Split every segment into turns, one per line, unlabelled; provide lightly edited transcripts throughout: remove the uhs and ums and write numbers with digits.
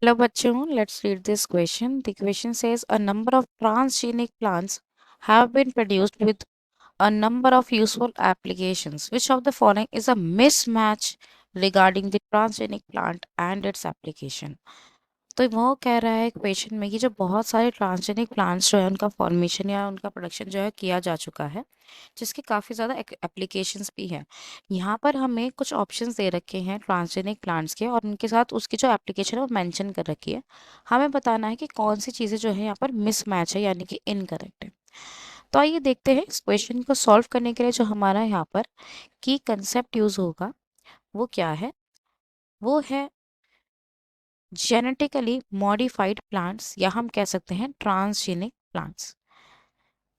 Hello bachcho, let's read this question. The question says a number of transgenic plants have been produced with a number of useful applications. Which of the following is a mismatch regarding the transgenic plant and its application? तो वो कह रहा है question में कि जो बहुत सारे ट्रांसजेनिक प्लांट्स जो है उनका फॉर्मेशन या उनका प्रोडक्शन जो है किया जा चुका है, जिसके काफ़ी ज़्यादा एप्लीकेशंस भी हैं। यहाँ पर हमें कुछ ऑप्शंस दे रखे हैं ट्रांसजेनिक प्लांट्स के और उनके साथ उसकी जो एप्लीकेशन है वो मेंशन कर रखी है। हमें बताना है कि कौन सी चीज़ें जो है यहाँ पर मिसमैच है यानी कि इनकरेक्ट है। तो आइए देखते हैं इस क्वेश्चन को सॉल्व करने के लिए जो हमारा यहाँ पर की कंसेप्ट यूज़ होगा वो क्या है, वो है जेनेटिकली मॉडिफाइड प्लांट्स या हम कह सकते हैं transgenic plants.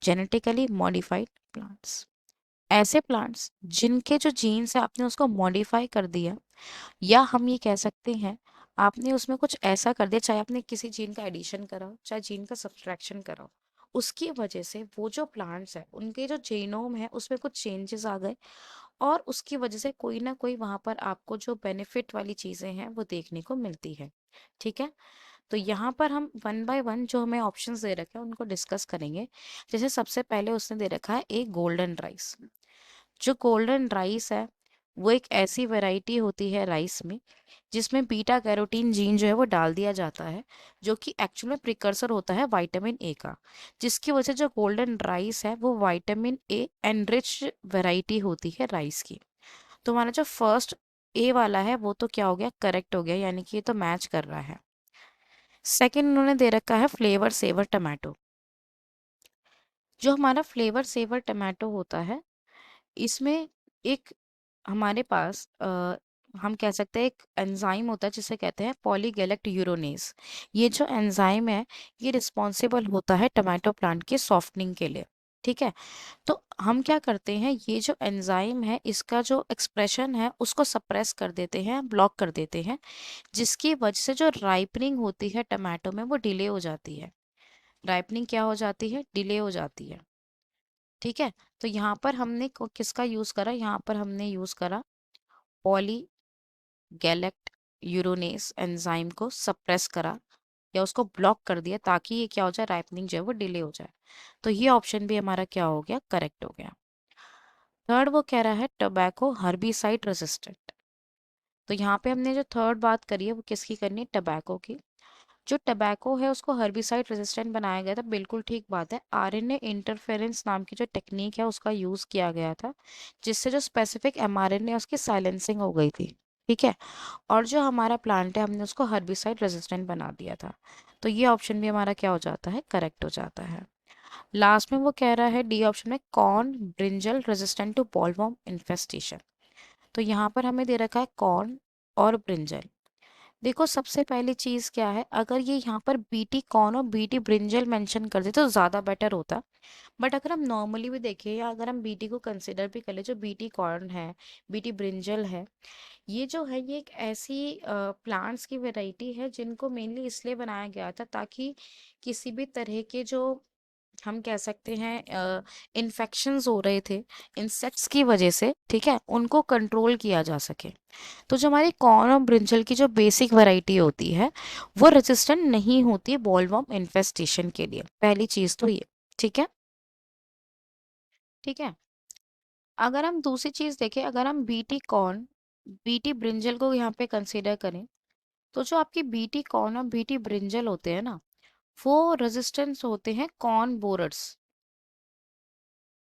Genetically modified plants ऐसे प्लांट्स जिनके जो जीन्स है आपने उसको मॉडिफाई कर दिया, या हम ये कह सकते हैं आपने उसमें कुछ ऐसा कर दिया, चाहे आपने किसी जीन का एडिशन करा हो चाहे जीन का सब्सट्रैक्शन करा हो, उसकी वजह से वो जो प्लांट्स है उनके जो जीनोम है उसमें कुछ चेंजेस आ गए और उसकी वजह से कोई ना कोई वहां पर आपको जो बेनिफिट वाली चीजें हैं वो देखने को मिलती है। ठीक है, तो यहाँ पर हम वन बाय वन जो हमें ऑप्शंस दे रखे हैं उनको डिस्कस करेंगे। जैसे सबसे पहले उसने दे रखा है एक गोल्डन राइस। जो गोल्डन राइस है वो एक ऐसी वैरायटी होती है राइस में जिसमें बीटा कैरोटीन जीन जो है वो डाल दिया जाता है, जो कि एक्चुअल में प्रिकर्सर होता है विटामिन ए का, जिसकी वजह से जो गोल्डन राइस है वो विटामिन ए एनरिच वैरायटी होती है राइस की। तो हमारा जो फर्स्ट ए वाला है वो तो क्या हो गया, करेक्ट हो गया, यानी कि ये तो मैच कर रहा है। सेकंड उन्होंने दे रखा है फ्लेवर सेवर टमाटो। जो हमारा फ्लेवर सेवर टमाटो होता है इसमें एक हमारे पास हम कह सकते हैं एक एंजाइम होता है जिसे कहते हैं पॉलीगैलेक्ट यूरोनेज। ये जो एंजाइम है ये रिस्पॉन्सिबल होता है टमाटो प्लांट के सॉफ्टनिंग के लिए। ठीक है, तो हम क्या करते हैं ये जो एंजाइम है इसका जो एक्सप्रेशन है उसको सप्रेस कर देते हैं, ब्लॉक कर देते हैं, जिसकी वजह से जो राइपनिंग होती है टमाटो में वो डिले हो जाती है। राइपनिंग क्या हो जाती है, डिले हो जाती है। ठीक है, तो यहाँ पर हमने किसका यूज करा, यहाँ पर हमने यूज करा पॉली गैलेक्ट यूरोनेस एंजाइम को सप्रेस करा या उसको ब्लॉक कर दिया ताकि ये क्या हो जाए, राइपनिंग जो है वो डिले हो जाए। तो ये ऑप्शन भी हमारा क्या हो गया, करेक्ट हो गया। थर्ड वो कह रहा है टोबैको हर्बिसाइड रेजिस्टेंट। तो यहाँ पे हमने जो थर्ड बात करी है वो किसकी करनी है, टबैको की। जो टबैको है उसको हर्बिसाइड रेजिस्टेंट बनाया गया था, बिल्कुल ठीक बात है। आरएनए इंटरफेरेंस नाम की जो टेक्निक है उसका यूज किया गया था, जिससे जो स्पेसिफिक एमआरएनए उसकी साइलेंसिंग हो गई थी। ठीक है, और जो हमारा प्लांट है हमने उसको हर्बिसाइड रेजिस्टेंट बना दिया था। तो ये ऑप्शन भी हमारा क्या हो जाता है, करेक्ट हो जाता है। लास्ट में वो कह रहा है डी ऑप्शन में corn brinjal resistant to bollworm infestation. तो यहाँ पर हमें दे रखा है कॉर्न और ब्रिंजल। देखो सबसे पहली चीज क्या है, अगर ये यहाँ पर बीटी कॉर्न और बीटी ब्रिंजल मेंशन कर दे तो ज्यादा बेटर होता। बट अगर हम नॉर्मली भी देखें या अगर हम बीटी को कंसिडर भी कर ले, जो बीटी कॉर्न है, बीटी ब्रिंजल है, ये जो है ये एक ऐसी प्लांट्स की वैरायटी है जिनको मेनली इसलिए बनाया गया था ताकि किसी भी तरह के जो हम कह सकते हैं इन्फेक्शंस हो रहे थे इंसेक्ट्स की वजह से, ठीक है, उनको कंट्रोल किया जा सके। तो जो हमारी कॉर्न और ब्रिंजल की जो बेसिक वैरायटी होती है वो रेजिस्टेंट नहीं होती बॉलवर्म इन्फेस्टेशन के लिए, पहली चीज तो ये। ठीक है, ठीक है। अगर हम दूसरी चीज देखें, अगर हम बीटी कॉर्न बीटी ब्रिंजल को यहाँ पे कंसीडर करें, तो जो आपकी बीटी कॉर्न और बीटी ब्रिंजल होते हैं ना वो रेजिस्टेंस होते हैं कॉर्न बोरर्स।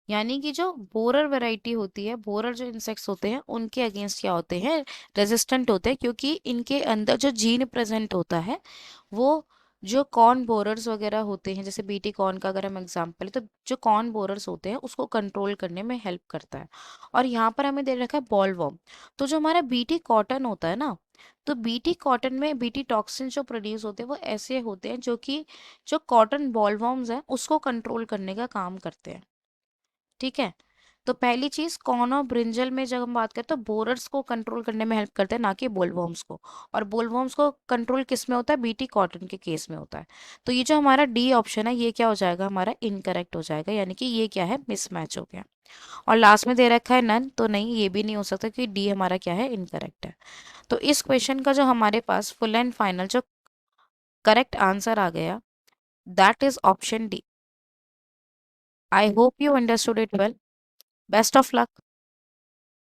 यानी कि जो बोरर वैरायटी होती है, बोरर जो इंसेक्ट्स होते हैं उनके अगेंस्ट क्या होते हैं, रेजिस्टेंट होते हैं, क्योंकि इनके अंदर जो जीन प्रेजेंट होता है वो जो कॉर्न बोरर्स वगैरह होते हैं, जैसे बीटी कॉर्न का अगर हम एग्जांपल है तो जो कॉर्न बोरर्स होते हैं उसको कंट्रोल करने में हेल्प करता है। और यहाँ पर हमें दे रखा है बॉलवर्म। तो जो हमारा बीटी कॉटन होता है ना, तो बीटी कॉटन में बीटी टॉक्सिन जो प्रोड्यूस होते हैं वो ऐसे होते हैं जो कि जो कॉटन बॉलवर्म्स हैं उसको कंट्रोल करने का काम करते हैं। ठीक है, तो पहली चीज कॉर्न और ब्रिंजल में जब हम बात करते हैं तो बोरर्स को कंट्रोल करने में हेल्प करते हैं, ना कि बोलवर्म्स को। और बोलवर्म्स को कंट्रोल किस में होता है, बीटी कॉटन के केस में होता है। तो ये जो हमारा डी ऑप्शन है ये क्या हो जाएगा, हमारा इनकरेक्ट हो जाएगा, यानी कि ये क्या है, मिसमैच हो गया। और लास्ट में दे रखा है नन, तो नहीं ये भी नहीं हो सकता क्योंकि डी हमारा क्या है, इनकरेक्ट है। तो इस क्वेश्चन का जो हमारे पास फुल एंड फाइनल जो करेक्ट आंसर आ गया, that is option D. I hope you understood it well. Best of luck.